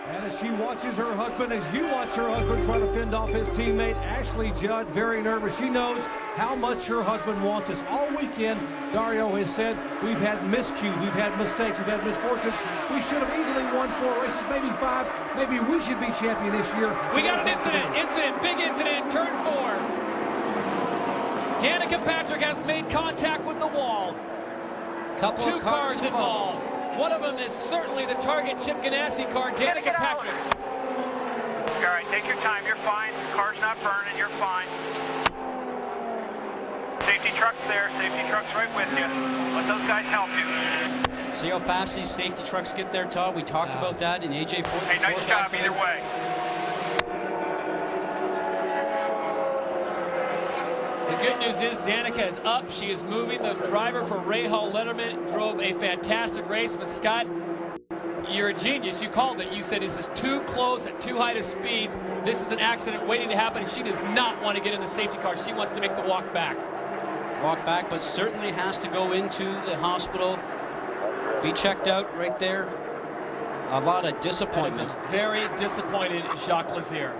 And as she watches her husband, as you watch her husband try to fend off his teammate, Ashley Judd, very nervous. She knows how much her husband wants us. All weekend, Dario has said, we've had miscues, we've had mistakes, we've had misfortunes. We should have easily won 4 races, maybe 5. Maybe we should be champion this year. We got an incident, big incident, turn 4. Danica Patrick has made contact with the wall. Two cars involved. One of them is certainly the target Chip Ganassi car, Danica Patrick. All right, take your time. You're fine. The car's not burning. You're fine. Safety truck's there. Safety truck's right with you. Let those guys help you. See how fast these safety trucks get there, Todd? We talked about that in AJ Ford. Hey, nice job either way. The good news is Danica is up. She is moving. The driver for Ray Hall Letterman drove a fantastic race. But Scott, you're a genius. You called it. You said this is too close at too high of speeds. This is an accident waiting to happen. She does not want to get in the safety car. She wants to make the walk back. Walk back, but certainly has to go into the hospital. Be checked out right there. A lot of disappointment. Very disappointed Jaques Lazier.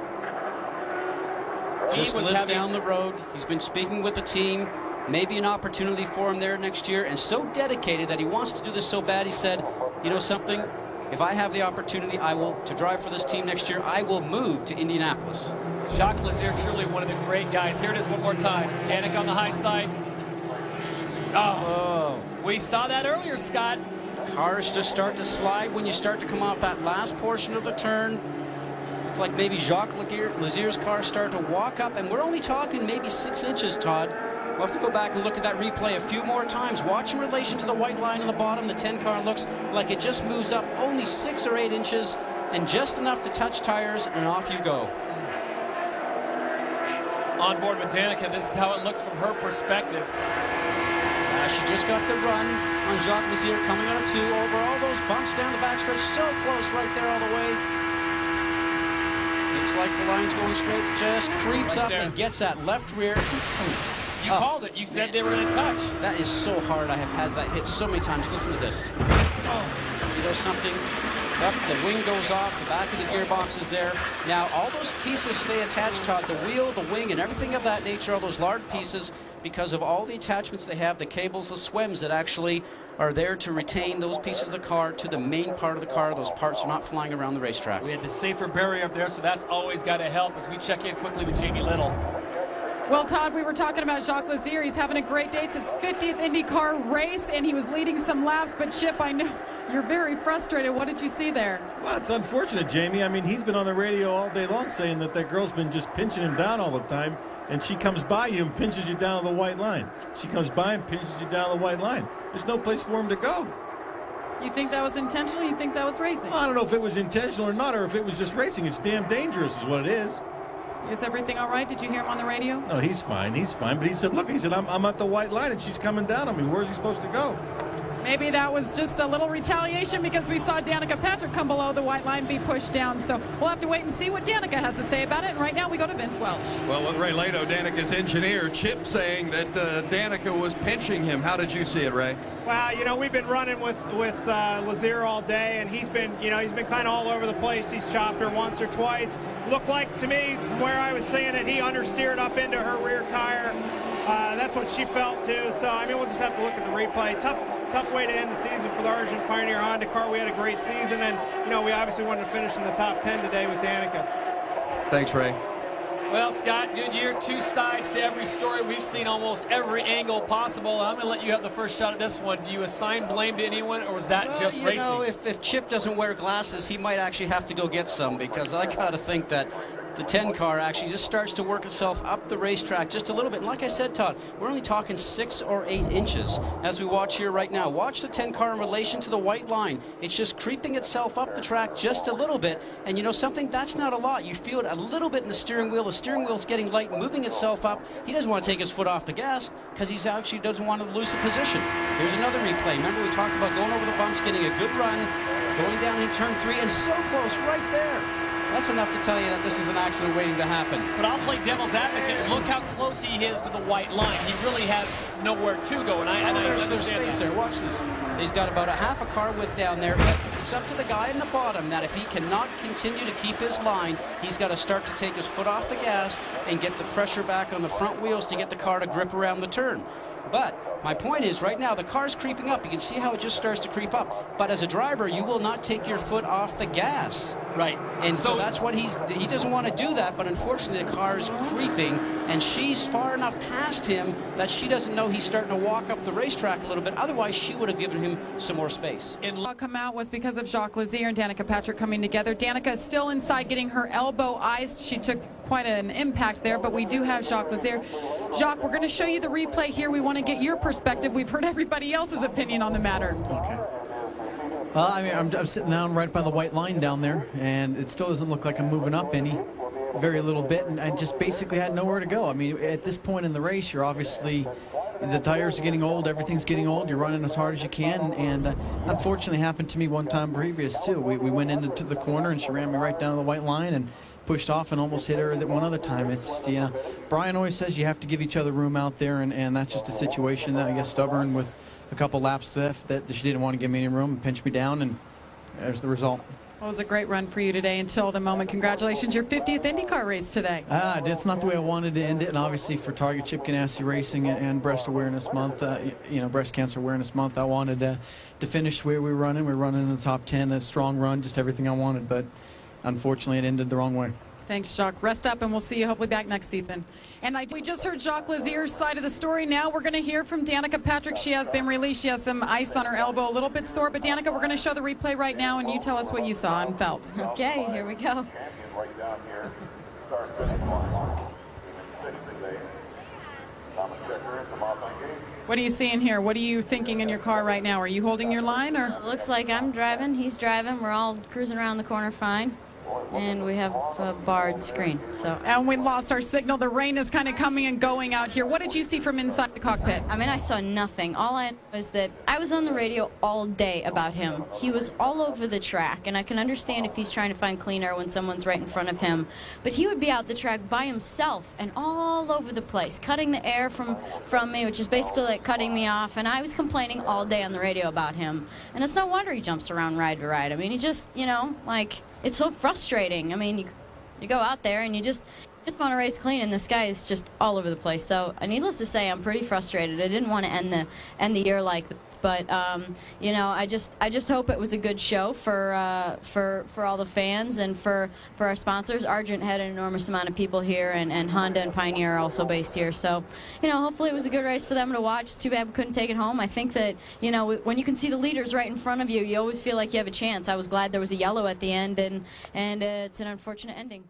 Just lives down the road. He's been speaking with the team. Maybe an opportunity for him there next year, and so dedicated that he wants to do this so bad. He said, you know something, if I have the opportunity to drive for this team next year, I will move to Indianapolis. Jaques Lazier, truly one of the great guys. Here it is one more time. Danica on the high side. Oh, we saw that earlier, Scott. Cars just start to slide when you start to come off that last portion of the turn. Looks like maybe Jaques Lazier's car started to walk up, and we're only talking maybe 6 inches, Todd. We'll have to go back and look at that replay a few more times. Watch in relation to the white line on the bottom. The 10 car looks like it just moves up only 6 or 8 inches and just enough to touch tires, and off you go. On board with Danica, this is how it looks from her perspective. She just got the run on Jaques Lazier coming out of 2 over all those bumps down the backstretch. So close right there all the way. Looks like the line's going straight. Just creeps right up there and gets that left rear. You called it. You said they were going to touch. That is so hard. I have had that hit so many times. Listen to this. You know something? Up, the wing goes off, the back of the gearbox is there. Now, all those pieces stay attached, Todd. The wheel, the wing, and everything of that nature, all those large pieces, because of all the attachments they have, the cables, the swims that actually are there to retain those pieces of the car to the main part of the car. Those parts are not flying around the racetrack. We had the safer barrier up there, so that's always got to help as we check in quickly with Jamie Little. Well, Todd, we were talking about Jaques Lazier. He's having a great day. It's his 50th IndyCar race, and he was leading some laps. But, Chip, I know you're very frustrated. What did you see there? Well, it's unfortunate, Jamie. I mean, he's been on the radio all day long saying that girl's been just pinching him down all the time, and she comes by you and pinches you down the white line. She comes by and pinches you down the white line. There's no place for him to go. You think that was intentional? You think that was racing? Well, I don't know if it was intentional or not, or if it was just racing. It's damn dangerous is what it is. Is everything all right? Did you hear him on the radio? No, he's fine. He's fine. But he said, look, he said, I'm at the white line and she's coming down on me. Where's he supposed to go? Maybe that was just a little retaliation because we saw Danica Patrick come below the white line, be pushed down. So we'll have to wait and see what Danica has to say about it. And right now we go to Vince Welch. Well, with Ray Leto, Danica's engineer, Chip saying that Danica was pinching him. How did you see it, Ray? Well, you know, we've been running with Lazier all day, and he's been kind of all over the place. He's chopped her once or twice. Looked like to me, from where I was seeing it, he understeered up into her rear tire. That's what she felt too. So I mean, we'll just have to look at the replay. Tough way to end the season for the Argent Pioneer Honda car. We had a great season, and you know, we obviously wanted to finish in the top 10 today with Danica. Thanks, Ray. Well, Scott, good year, 2 sides to every story. We've seen almost every angle possible. I'm going to let you have the first shot at this one. Do you assign blame to anyone, or was that just racing? You know, if Chip doesn't wear glasses, he might actually have to go get some, because I got to think that the 10 car actually just starts to work itself up the racetrack just a little bit. And like I said, Todd, we're only talking 6 or 8 inches as we watch here right now. Watch the 10 car in relation to the white line. It's just creeping itself up the track just a little bit. And you know something? That's not a lot. You feel it a little bit in the steering wheel. The steering wheel's getting light, moving itself up. He doesn't want to take his foot off the gas because he actually doesn't want to lose the position. Here's another replay. Remember we talked about going over the bumps, getting a good run, going down in turn 3, and so close right there. That's enough to tell you that this is an accident waiting to happen. But I'll play devil's advocate. Look how close he is to the white line. He really has nowhere to go. And I there's space there. Watch this. He's got about a half a car width down there, but it's up to the guy in the bottom that if he cannot continue to keep his line, he's got to start to take his foot off the gas and get the pressure back on the front wheels to get the car to grip around the turn. But my point is, right now, the car's creeping up. You can see how it just starts to creep up. But as a driver, you will not take your foot off the gas. Right. And so that's what he doesn't want to do that, but unfortunately the car is creeping, and she's far enough past him that she doesn't know he's starting to walk up the racetrack a little bit. Otherwise, she would have given him some more space. Come out was because of Jaques Lazier and Danica Patrick coming together. Danica is still inside getting her elbow iced. She took quite an impact there, but we do have Jaques Lazier. Jacques, we're going to show you the replay here. We want to get your perspective. We've heard everybody else's opinion on the matter. Okay. Well, I mean, I'm sitting down right by the white line down there, and it still doesn't look like I'm moving up any, very little bit, and I just basically had nowhere to go. I mean, at this point in the race, you're obviously, the tires are getting old, everything's getting old, you're running as hard as you can, and unfortunately happened to me one time previous, too. We went into the corner, and she ran me right down to the white line, and pushed off and almost hit her one other time. It's just, you know, Brian always says you have to give each other room out there, and that's just a situation that I guess stubborn with a couple laps left that she didn't want to give me any room and pinch me down, and there's the result. Well, it was a great run for you today until the moment. Congratulations, your 50th IndyCar race today. It's not the way I wanted to end it, and obviously for Target Chip Ganassi Racing and Breast Awareness Month, you know, Breast Cancer Awareness Month, I wanted to finish where we were running. We were running in the top 10, a strong run, just everything I wanted, but unfortunately it ended the wrong way. Thanks, Jacques. Rest up, and we'll see you hopefully back next season. And we just heard Jaques Lazier's side of the story. Now we're going to hear from Danica Patrick. She has been released. She has some ice on her elbow, a little bit sore. But Danica, we're going to show the replay right now, and you tell us what you saw and felt. Okay, here we go. What are you seeing here? What are you thinking in your car right now? Are you holding your line, or? It looks like I'm driving. He's driving. We're all cruising around the corner fine. And we have a barred screen. And we lost our signal. The rain is kind of coming and going out here. What did you see from inside the cockpit? I mean, I saw nothing. All I know is that I was on the radio all day about him. He was all over the track, and I can understand if he's trying to find clean air when someone's right in front of him. But he would be out the track by himself and all over the place, cutting the air from me, which is basically like cutting me off. And I was complaining all day on the radio about him. And it's no wonder he jumps around ride to ride. I mean, he just, you know, like, it's so frustrating. I mean, you go out there and you just want to race clean, and this guy is just all over the place. So, needless to say, I'm pretty frustrated. I didn't want to end the year like this, but you know, I just hope it was a good show for all the fans and for our sponsors. Argent had an enormous amount of people here, and Honda and Pioneer are also based here. So, you know, hopefully it was a good race for them to watch. It's too bad we couldn't take it home. I think that, you know, when you can see the leaders right in front of you, you always feel like you have a chance. I was glad there was a yellow at the end, and it's an unfortunate ending.